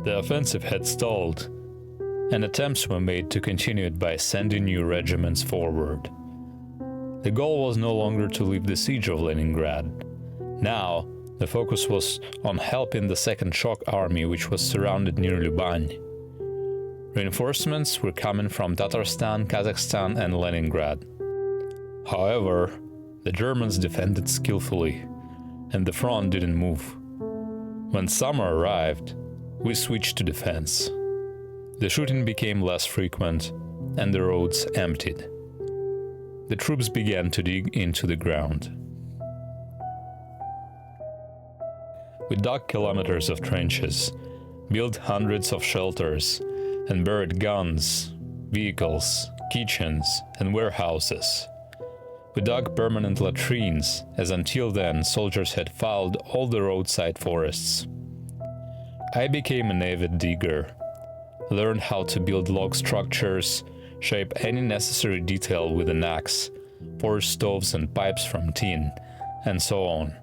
The offensive had stalled, and attempts were made to continue it by sending new regiments forward. The goal was no longer to leave the siege of Leningrad. Now, the focus was on helping the Second Shock Army, which was surrounded near Luban. Reinforcements were coming from Tatarstan, Kazakhstan, and Leningrad. However, the Germans defended skillfully, and the front didn't move. When summer arrived, we switched to defense. The shooting became less frequent, and the roads emptied. The troops began to dig into the ground. We dug kilometers of trenches, built hundreds of shelters, and buried guns, vehicles, kitchens, and warehouses. We dug permanent latrines, as until then soldiers had fouled all the roadside forests. I became an avid digger, learned how to build log structures, shape any necessary detail with an axe, forge stoves and pipes from tin, and so on.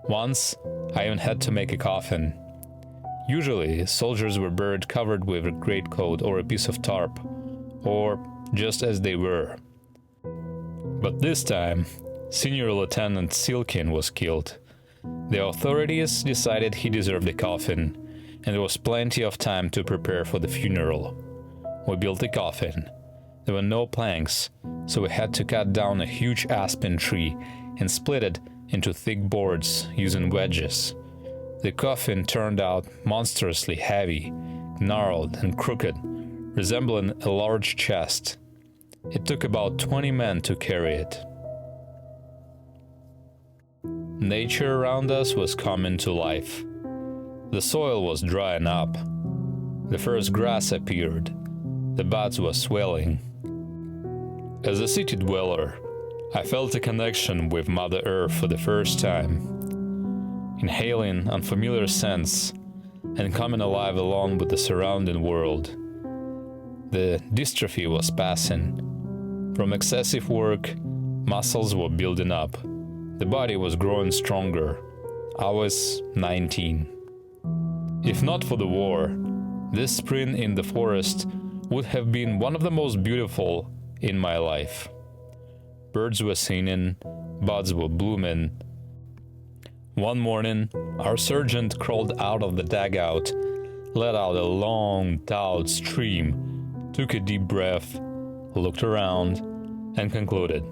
Once, I even had to make a coffin. Usually, soldiers were buried covered with a greatcoat or a piece of tarp, or just as they were. But this time, Senior Lieutenant Silkin was killed. The authorities decided he deserved a coffin, and there was plenty of time to prepare for the funeral. We built a coffin. There were no planks, so we had to cut down a huge aspen tree and split it into thick boards using wedges. The coffin turned out monstrously heavy, gnarled and crooked, resembling a large chest. It took about 20 men to carry it. Nature around us was coming to life. The soil was drying up. The first grass appeared. The buds were swelling. As a city dweller, I felt a connection with Mother Earth for the first time. Inhaling unfamiliar scents and coming alive along with the surrounding world. The dystrophy was passing. From excessive work, muscles were building up. The body was growing stronger. I was 19. If not for the war, this spring in the forest would have been one of the most beautiful in my life. Birds were singing, buds were blooming. One morning, our sergeant crawled out of the dugout, let out a long, taut stream, took a deep breath, looked around, and concluded,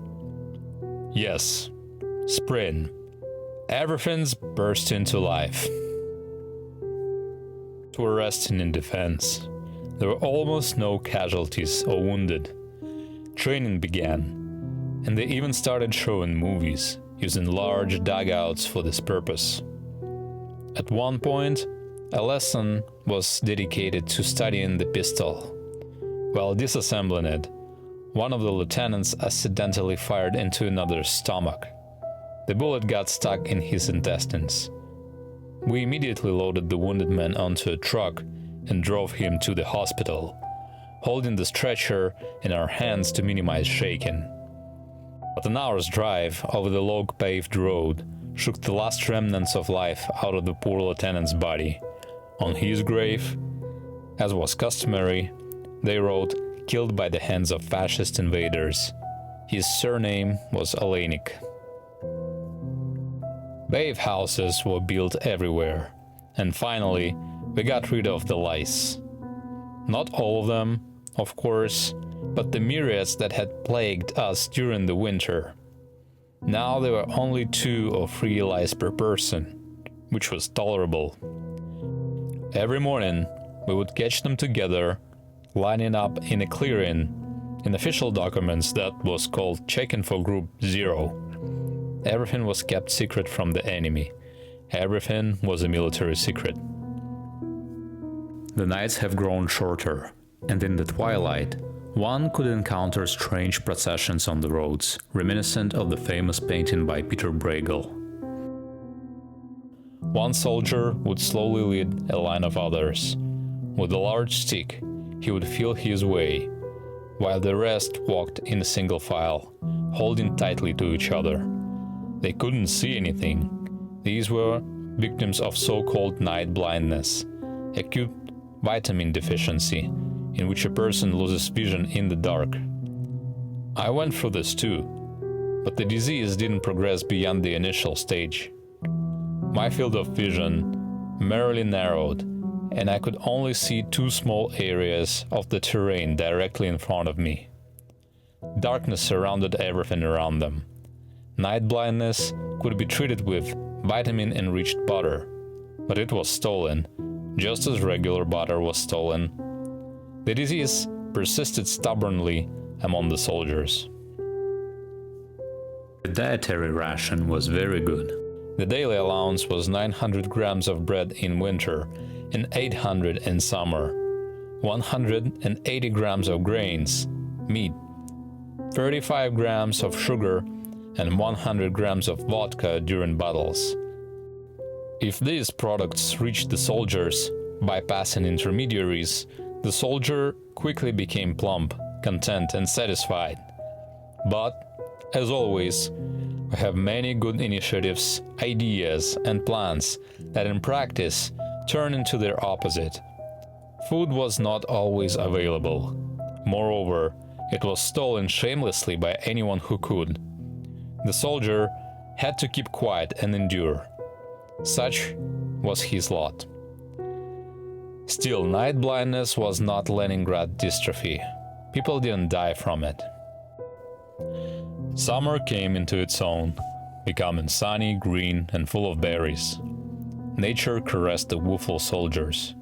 "Yes, spring. Everything's burst into life." We were resting in defense. There were almost no casualties or wounded. Training began, and they even started showing movies, using large dugouts for this purpose. At one point, a lesson was dedicated to studying the pistol. While disassembling it, one of the lieutenants accidentally fired into another's stomach. The bullet got stuck in his intestines. We immediately loaded the wounded man onto a truck and drove him to the hospital, holding the stretcher in our hands to minimize shaking. But an hour's drive over the log-paved road shook the last remnants of life out of the poor lieutenant's body. On his grave, as was customary, they wrote, "Killed by the hands of fascist invaders." His surname was Olenik. Wave houses were built everywhere, and finally, we got rid of the lice. Not all of them, of course, but the myriads that had plagued us during the winter. Now there were only 2 or 3 lice per person, which was tolerable. Every morning, we would catch them together, lining up in a clearing. In official documents, that was called checking for Group 0. Everything was kept secret from the enemy. Everything was a military secret. The nights have grown shorter, and in the twilight, one could encounter strange processions on the roads, reminiscent of the famous painting by Peter Bruegel. One soldier would slowly lead a line of others. With a large stick, he would feel his way, while the rest walked in a single file, holding tightly to each other. They couldn't see anything. These were victims of so-called night blindness, acute vitamin deficiency, in which a person loses vision in the dark. I went through this too, but the disease didn't progress beyond the initial stage. My field of vision merely narrowed, and I could only see 2 small areas of the terrain directly in front of me. Darkness surrounded everything around them. Night blindness could be treated with vitamin-enriched butter, but it was stolen, just as regular butter was stolen. The disease persisted stubbornly among the soldiers. The dietary ration was very good. The daily allowance was 900 grams of bread in winter and 800 in summer, 180 grams of grains, meat, 35 grams of sugar, and 100 grams of vodka during battles. If these products reached the soldiers bypassing intermediaries, the soldier quickly became plump, content, and satisfied. But, as always, we have many good initiatives, ideas, and plans that in practice turn into their opposite. Food was not always available. Moreover, it was stolen shamelessly by anyone who could. The soldier had to keep quiet and endure. Such was his lot. Still, night blindness was not Leningrad dystrophy. People didn't die from it. Summer came into its own, becoming sunny, green, and full of berries. Nature caressed the woeful soldiers.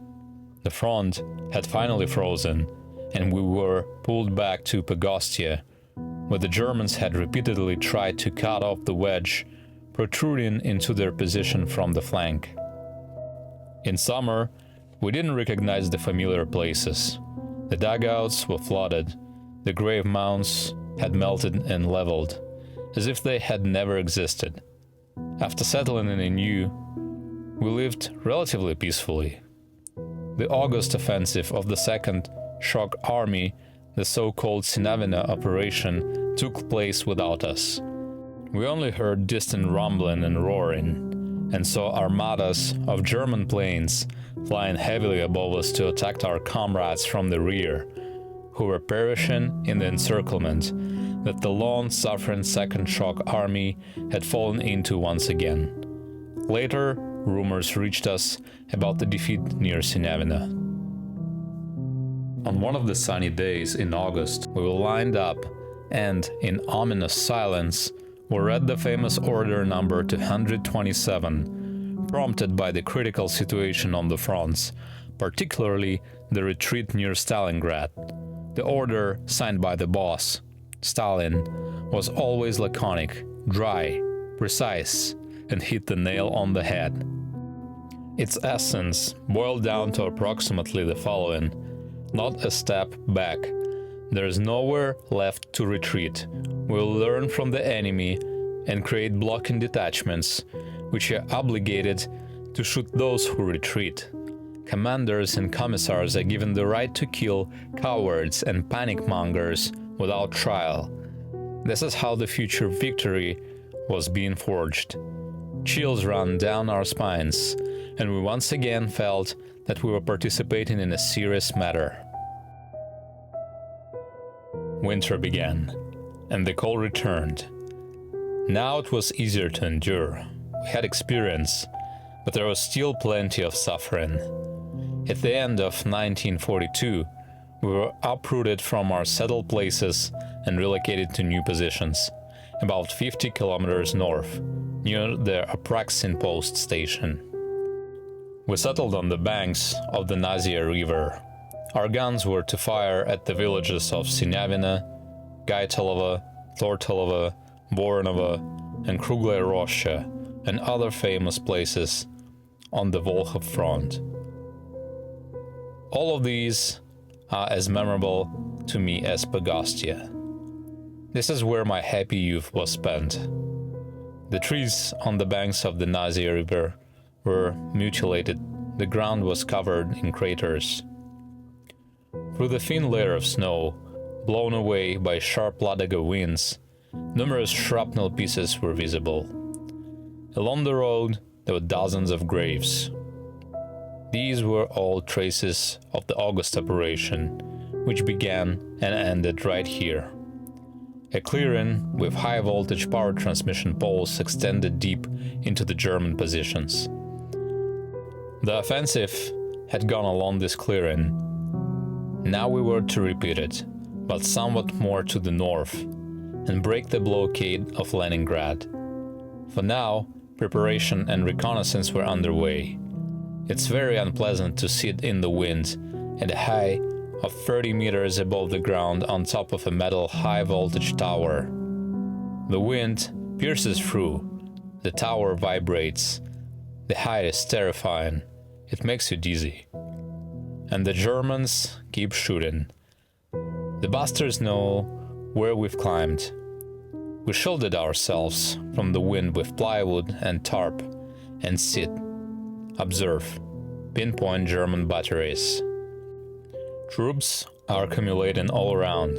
The front had finally frozen, and we were pulled back to Pogostye, where the Germans had repeatedly tried to cut off the wedge protruding into their position from the flank. In summer, we didn't recognize the familiar places. The dugouts were flooded, the grave mounds had melted and leveled, as if they had never existed. After settling in anew, we lived relatively peacefully. The August offensive of the Second Shock Army, the so-called Sinavina operation, took place without us. We only heard distant rumbling and roaring, and saw armadas of German planes flying heavily above us to attack our comrades from the rear, who were perishing in the encirclement that the long-suffering Second Shock Army had fallen into once again. Later, rumors reached us about the defeat near Sinavina. On one of the sunny days in August, we were lined up and, in ominous silence, we read the famous order number 227, prompted by the critical situation on the fronts, particularly the retreat near Stalingrad. The order, signed by the boss, Stalin, was always laconic, dry, precise, and hit the nail on the head. Its essence boiled down to approximately the following: not a step back. There is nowhere left to retreat. We'll learn from the enemy and create blocking detachments, which are obligated to shoot those who retreat. Commanders and commissars are given the right to kill cowards and panic mongers without trial. This is how the future victory was being forged. Chills ran down our spines, and we once again felt that we were participating in a serious matter. Winter began, and the cold returned. Now it was easier to endure. We had experience, but there was still plenty of suffering. At the end of 1942, we were uprooted from our settled places and relocated to new positions, about 50 kilometers north, near the Apraksin post station. We settled on the banks of the Nazia River. Our guns were to fire at the villages of Sinavina, Gaitelova, Tortelova, Voronova, and Kruglaya Roshcha, and other famous places on the Volkhov front. All of these are as memorable to me as Pogostye. This is where my happy youth was spent. The trees on the banks of the Nazia River were mutilated, the ground was covered in craters. Through the thin layer of snow, blown away by sharp Ladaga winds, numerous shrapnel pieces were visible. Along the road, there were dozens of graves. These were all traces of the August operation, which began and ended right here. A clearing with high-voltage power transmission poles extended deep into the German positions. The offensive had gone along this clearing. Now we were to repeat it, but somewhat more to the north, and break the blockade of Leningrad. For now, preparation and reconnaissance were underway. It's very unpleasant to sit in the wind at a height of 30 meters above the ground on top of a metal high-voltage tower. The wind pierces through, the tower vibrates, the height is terrifying, it makes you dizzy. And the Germans keep shooting. The bastards know where we've climbed. We shielded ourselves from the wind with plywood and tarp, and sit, observe, pinpoint German batteries. Troops are accumulating all around.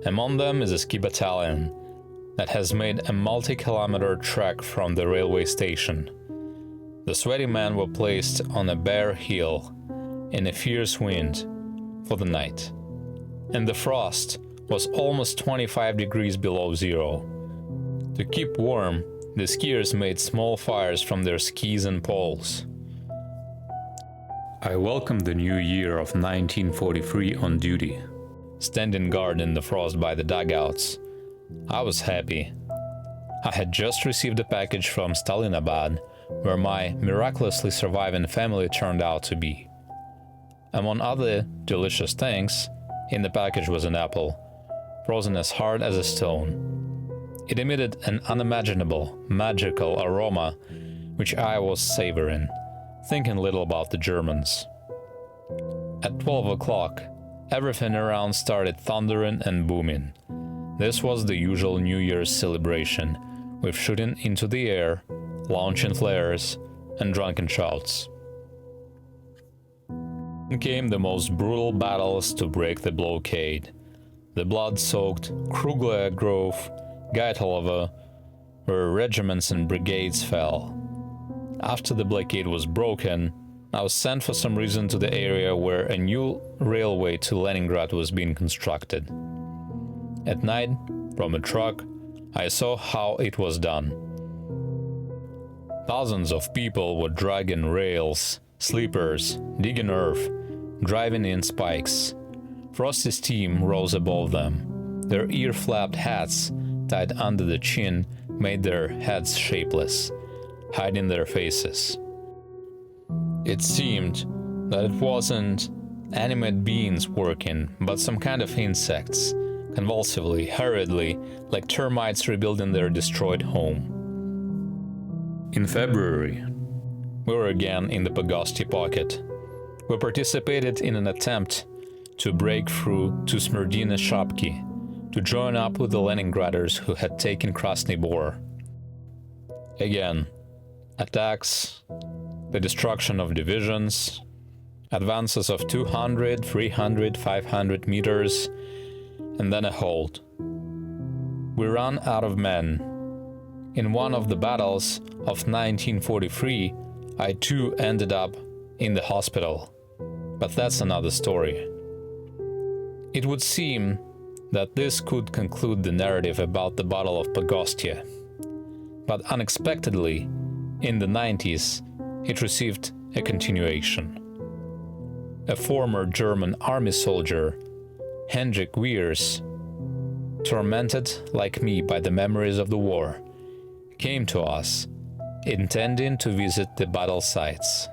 Among them is a ski battalion that has made a multi-kilometer trek from the railway station. The sweaty men were placed on a bare hill in a fierce wind for the night, and the frost was almost 25 degrees below zero. To keep warm, the skiers made small fires from their skis and poles. I welcomed the new year of 1943 on duty, standing guard in the frost by the dugouts. I was happy. I had just received a package from Stalinabad, where my miraculously surviving family turned out to be. Among other delicious things, in the package was an apple, frozen as hard as a stone. It emitted an unimaginable, magical aroma, which I was savoring, thinking little about the Germans. At 12 o'clock, everything around started thundering and booming. This was the usual New Year's celebration, with shooting into the air, launching flares, and drunken shouts. Then came the most brutal battles to break the blockade. The blood-soaked Krugler Grove, Gaitalovo, where regiments and brigades fell. After the blockade was broken, I was sent for some reason to the area where a new railway to Leningrad was being constructed. At night, from a truck, I saw how it was done. Thousands of people were dragging rails, sleepers, digging earth, driving in spikes. Frosty steam rose above them. Their ear-flapped hats, tied under the chin, made their heads shapeless, hiding their faces. It seemed that it wasn't animate beings working, but some kind of insects, convulsively, hurriedly, like termites rebuilding their destroyed home. In February, we were again in the Pogostye pocket. We participated in an attempt to break through to Smerdine Shapki, to join up with the Leningraders who had taken Krasny Bor. Again, attacks, the destruction of divisions, advances of 200, 300, 500 meters, and then a halt. We ran out of men. In one of the battles of 1943, I too ended up in the hospital, but that's another story. It would seem that this could conclude the narrative about the Battle of Pogostye, but unexpectedly, in the 90s, it received a continuation. A former German army soldier, Hendrik Wiers, tormented like me by the memories of the war, came to us, intending to visit the battle sites.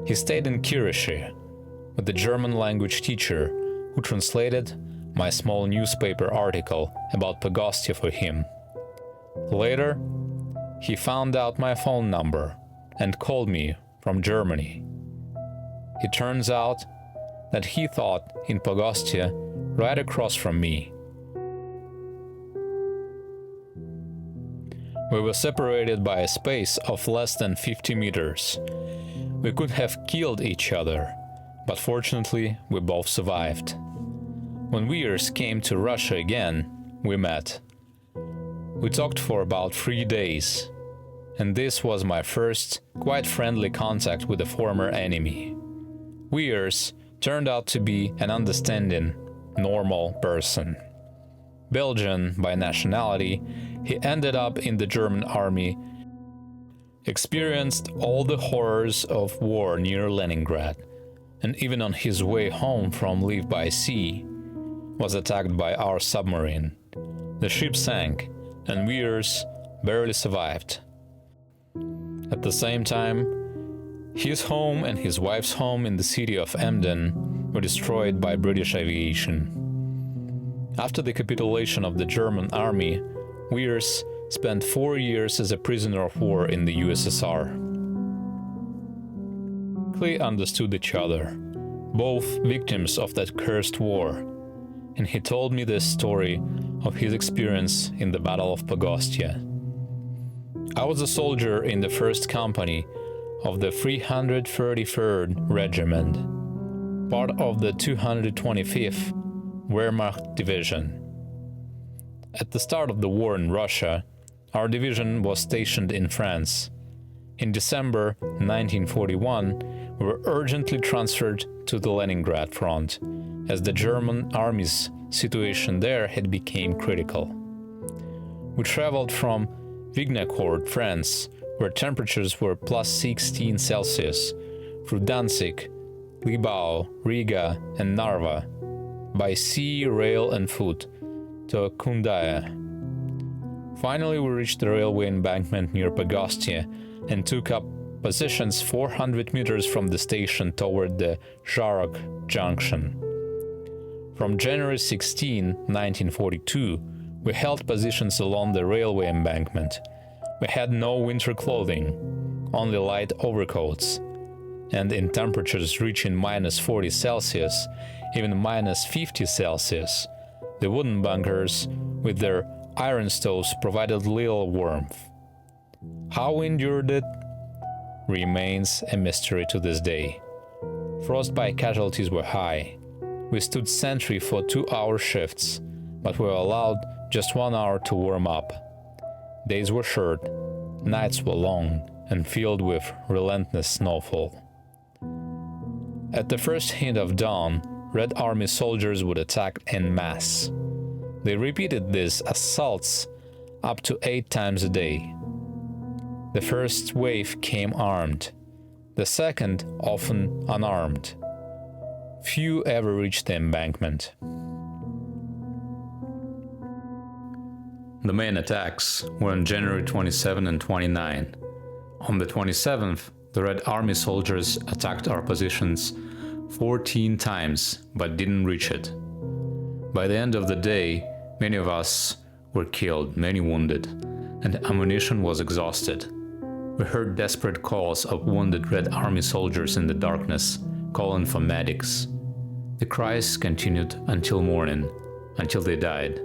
He stayed in Kirishi with the German language teacher who translated my small newspaper article about Pogostye for him. Later, he found out my phone number and called me from Germany. It turns out that he thought in Pogostye right across from me. We were separated by a space of less than 50 meters. We could have killed each other, but fortunately we both survived. When Wiers came to Russia again, we met. We talked for about 3 days, and this was my first, quite friendly contact with a former enemy. Weers turned out to be an understanding, normal person. Belgian by nationality, he ended up in the German army, experienced all the horrors of war near Leningrad, and even on his way home from leave by sea, was attacked by our submarine. The ship sank, and Weers barely survived. At the same time, his home and his wife's home in the city of Emden were destroyed by British aviation. After the capitulation of the German army, Weers spent 4 years as a prisoner of war in the USSR. They understood each other, both victims of that cursed war, and he told me the story of his experience in the Battle of Pogostye. I was a soldier in the 1st Company of the 333rd Regiment, part of the 225th Wehrmacht Division. At the start of the war in Russia, our division was stationed in France. In December 1941, we were urgently transferred to the Leningrad front, as the German army's situation there had become critical. We traveled from Vignacourt, France, where temperatures were plus 16 Celsius, through Danzig, Libau, Riga, and Narva, by sea, rail, and foot, to Kundaya. Finally, we reached the railway embankment near Pogostye and took up positions 400 meters from the station toward the Zharok junction. From January 16, 1942, we held positions along the railway embankment. We had no winter clothing, only light overcoats, and in temperatures reaching minus 40 Celsius, even minus 50 Celsius, the wooden bunkers with their iron stoves provided little warmth. How we endured it remains a mystery to this day. Frostbite casualties were high. We stood sentry for 2-hour shifts, but were allowed just 1 hour to warm up. Days were short, nights were long and filled with relentless snowfall. At the first hint of dawn, Red Army soldiers would attack en masse. They repeated these assaults up to 8 times a day. The first wave came armed, the second often unarmed. Few ever reached the embankment. The main attacks were on January 27 and 29. On the 27th, the Red Army soldiers attacked our positions 14 times, but didn't reach it. By the end of the day, many of us were killed, many wounded, and ammunition was exhausted. We heard desperate calls of wounded Red Army soldiers in the darkness, calling for medics. The cries continued until morning, until they died.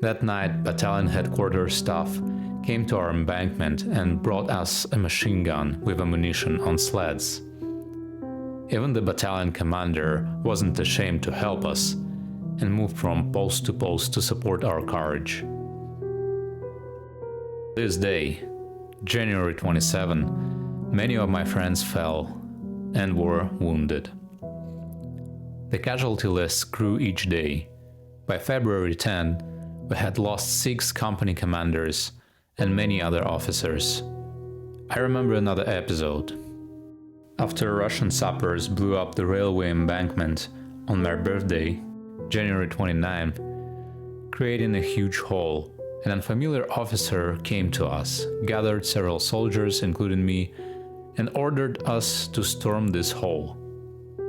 That night, battalion headquarters staff came to our embankment and brought us a machine gun with ammunition on sleds. Even the battalion commander wasn't ashamed to help us and moved from post to post to support our courage. This day, January 27, many of my friends fell and were wounded. The casualty list grew each day. By February 10, we had lost 6 company commanders and many other officers. I remember another episode. After Russian sappers blew up the railway embankment on my birthday, January 29th, creating a huge hole, an unfamiliar officer came to us, gathered several soldiers, including me, and ordered us to storm this hole.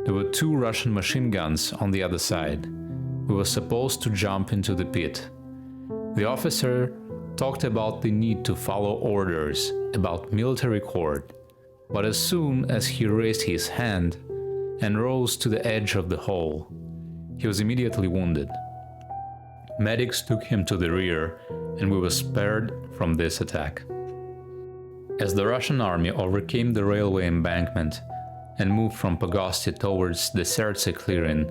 There were 2 Russian machine guns on the other side. We were supposed to jump into the pit. The officer talked about the need to follow orders, about military court, but as soon as he raised his hand and rose to the edge of the hole, he was immediately wounded. Medics took him to the rear, and we were spared from this attack. As the Russian army overcame the railway embankment and moved from Pogostye towards the Sertse clearing,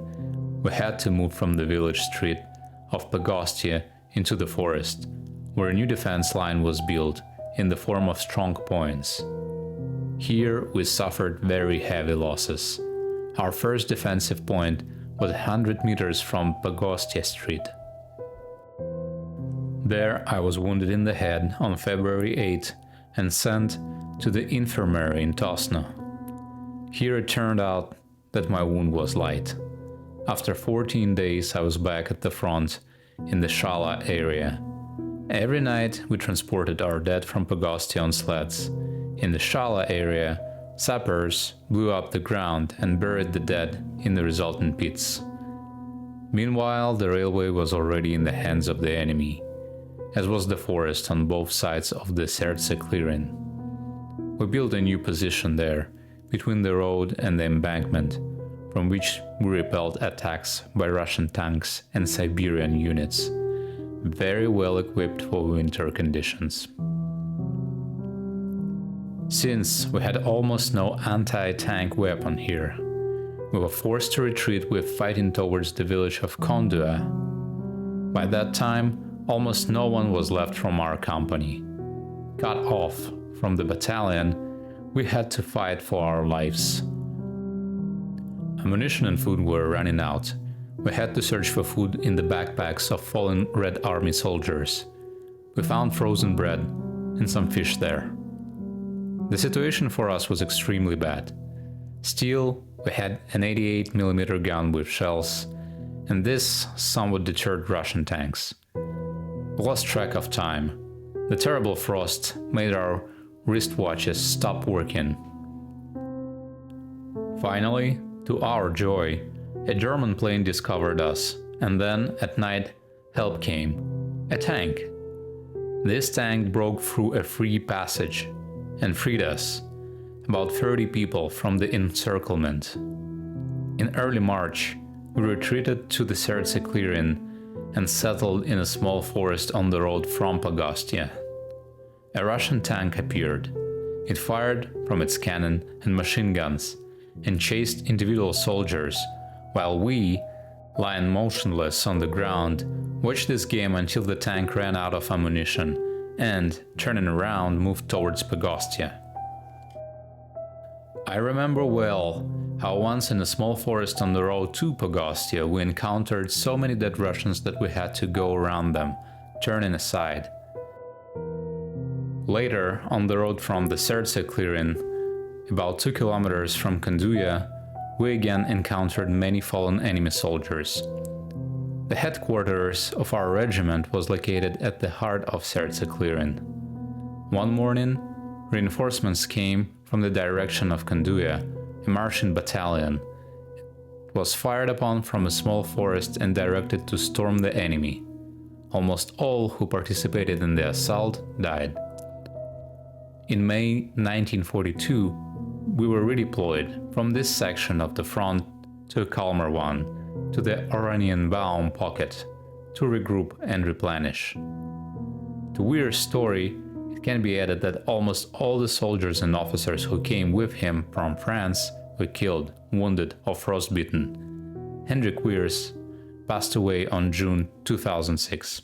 we had to move from the village street of Pogostye into the forest, where a new defense line was built in the form of strong points. Here we suffered very heavy losses. Our first defensive point was 100 meters from Pogostye Street. There I was wounded in the head on February 8 and sent to the infirmary in Tosno. Here it turned out that my wound was light. After 14 days I was back at the front in the Shala area. Every night we transported our dead from Pogostye on sleds. In the Shala area, sappers blew up the ground and buried the dead in the resultant pits. Meanwhile, the railway was already in the hands of the enemy, as was the forest on both sides of the Serce clearing. We built a new position there, between the road and the embankment, from which we repelled attacks by Russian tanks and Siberian units, very well equipped for winter conditions. Since we had almost no anti-tank weapon here, we were forced to retreat with fighting towards the village of Kondua. By that time, almost no one was left from our company. Cut off from the battalion, we had to fight for our lives. Ammunition and food were running out. We had to search for food in the backpacks of fallen Red Army soldiers. We found frozen bread and some fish there. The situation for us was extremely bad. Still, we had an 88mm gun with shells, and this somewhat deterred Russian tanks. We lost track of time. The terrible frost made our wristwatches stop working. Finally, to our joy, a German plane discovered us, and then, at night, help came. A tank. This tank broke through a free passage and freed us, about 30 people, from the encirclement. In early March, we retreated to the Serce clearing and settled in a small forest on the road from Pogostye. A Russian tank appeared. It fired from its cannon and machine guns and chased individual soldiers, while we, lying motionless on the ground, watched this game until the tank ran out of ammunition and, turning around, moved towards Pogostye. I remember well how once in a small forest on the road to Pogostye we encountered so many dead Russians that we had to go around them, turning aside. Later, on the road from the Serce clearing, about 2 kilometers from Konduya, we again encountered many fallen enemy soldiers. The headquarters of our regiment was located at the heart of Serce clearing. One morning, reinforcements came from the direction of Konduya, a marching battalion. It was fired upon from a small forest and directed to storm the enemy. Almost all who participated in the assault died. In May 1942, we were redeployed from this section of the front to a calmer one, to the Oranienbaum pocket, to regroup and replenish. To Weir's story, it can be added that almost all the soldiers and officers who came with him from France were killed, wounded, or frostbitten. Hendrik Weers passed away on June 2006.